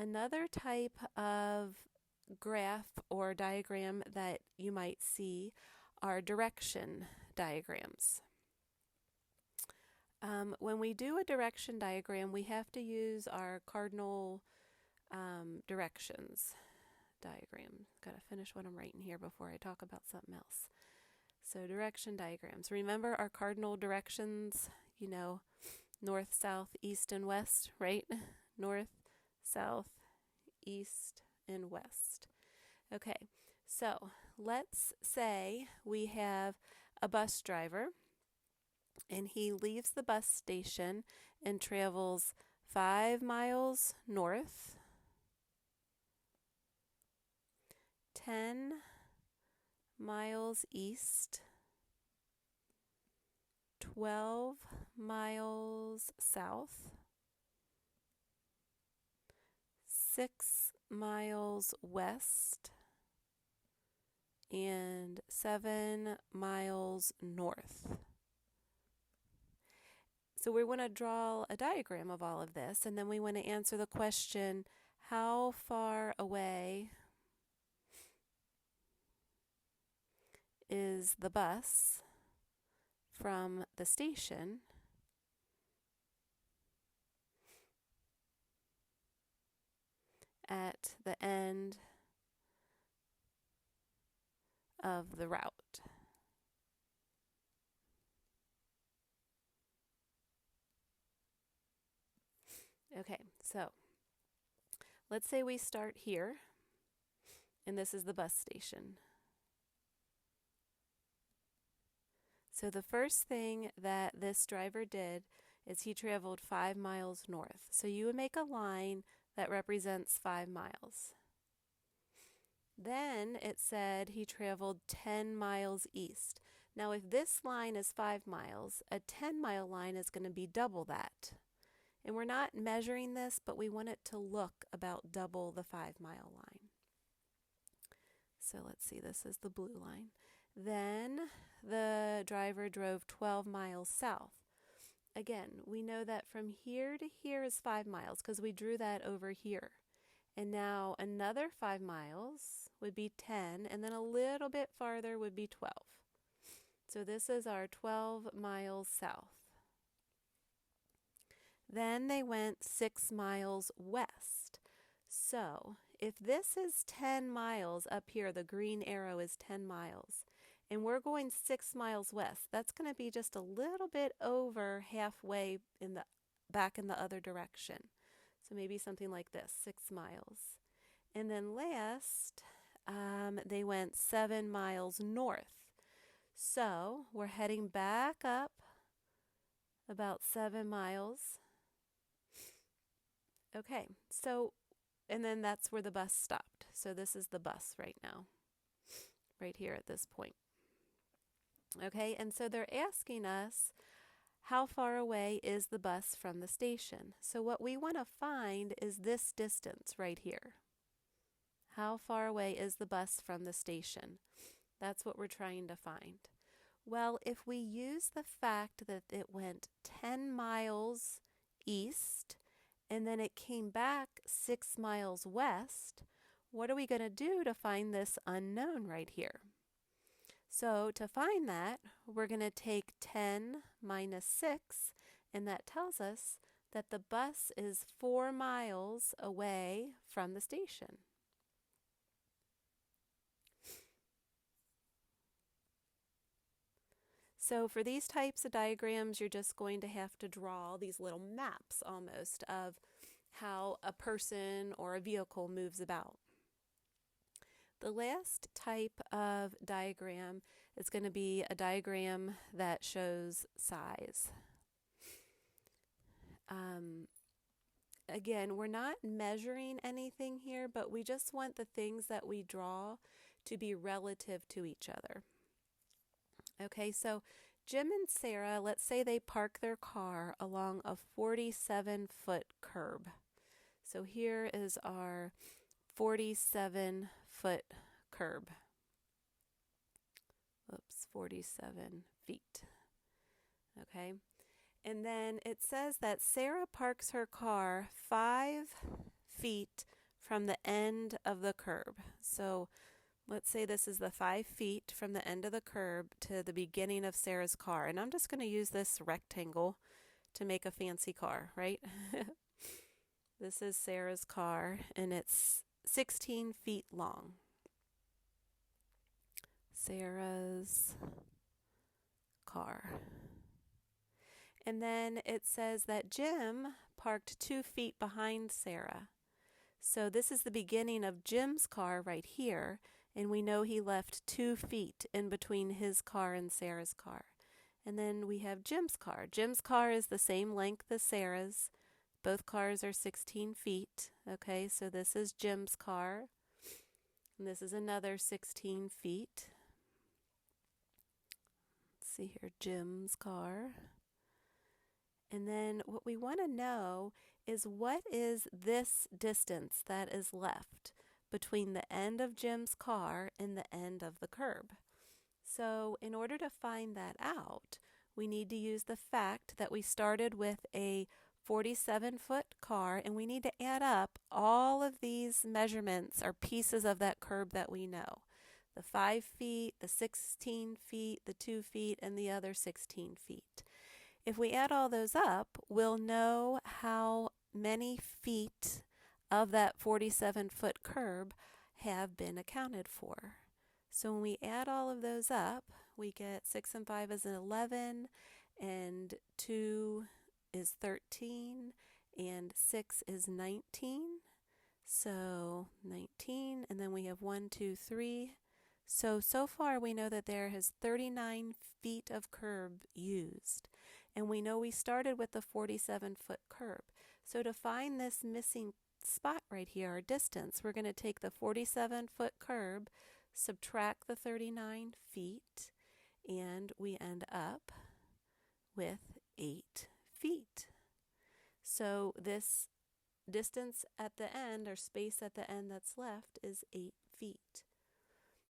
Another type of graph or diagram that you might see are direction diagrams. When we do a direction diagram, we have to use our cardinal directions diagram. Got to finish what I'm writing here before I talk about something else. So direction diagrams. Remember our cardinal directions, north, south, east, and west, right? North, south, east, and west. Okay, so let's say we have a bus driver and he leaves the bus station and travels 5 miles north, 10 miles east, 12 miles south, 6 miles west, and 7 miles north. So we want to draw a diagram of all of this, and then we want to answer the question, how far away is the bus from the station at the end of the route? Okay, so let's say we start here, and this is the bus station. So the first thing that this driver did is he traveled 5 miles north. So you would make a line that represents 5 miles. Then it said he traveled 10 miles east. Now if this line is 5 miles, a 10-mile line is going to be double that. And we're not measuring this, but we want it to look about double the 5-mile line. So let's see, this is the blue line. Then the driver drove 12 miles south. Again, we know that from here to here is 5 miles because we drew that over here. And now another 5 miles would be 10, and then a little bit farther would be 12. So this is our 12 miles south. Then they went 6 miles west. So if this is 10 miles up here, the green arrow is 10 miles, and we're going 6 miles west, that's going to be just a little bit over halfway back in the other direction. So maybe something like this, 6 miles. And then last, they went 7 miles north. So we're heading back up about 7 miles. Okay, so, and then that's where the bus stopped. So this is the bus right now, right here at this point. Okay, and so they're asking us, how far away is the bus from the station? So what we want to find is this distance right here. How far away is the bus from the station? That's what we're trying to find. Well, if we use the fact that it went 10 miles east and then it came back 6 miles west, what are we going to do to find this unknown right here? So to find that, we're going to take 10 minus 6, and that tells us that the bus is 4 miles away from the station. So for these types of diagrams, you're just going to have to draw these little maps almost of how a person or a vehicle moves about. The last type of diagram is going to be a diagram that shows size. Again, we're not measuring anything here, but we just want the things that we draw to be relative to each other. Okay, so Jim and Sarah, let's say they park their car along a 47-foot curb. So here is our 47-foot curb. Oops, 47 feet. Okay, and then it says that Sarah parks her car 5 feet from the end of the curb. So let's say this is the 5 feet from the end of the curb to the beginning of Sarah's car. And I'm just going to use this rectangle to make a fancy car, right? This is Sarah's car, and it's 16 feet long. Sarah's car. And then it says that Jim parked 2 feet behind Sarah. So this is the beginning of Jim's car right here, and we know he left 2 feet in between his car and Sarah's car. And then we have Jim's car. Jim's car is the same length as Sarah's. Both cars are 16 feet. Okay, so this is Jim's car, and this is another 16 feet. Let's see here, Jim's car. And then what we want to know is, what is this distance that is left between the end of Jim's car and the end of the curb? So in order to find that out, we need to use the fact that we started with a 47-foot car, and we need to add up all of these measurements or pieces of that curb that we know. The 5 feet, the 16 feet, the 2 feet, and the other 16 feet. If we add all those up, we'll know how many feet of that 47-foot curb have been accounted for. So when we add all of those up, we get 6 and 5 is 11, and 2 is 13, and 6 is 19. So 19, and then we have 1, 2, 3. So far we know that there is 39 feet of curb used. And we know we started with the 47-foot curb. So to find this missing spot right here, our distance, we're going to take the 47-foot curb, subtract the 39 feet, and we end up with 8 feet. So this distance at the end, or space at the end that's left, is 8 feet.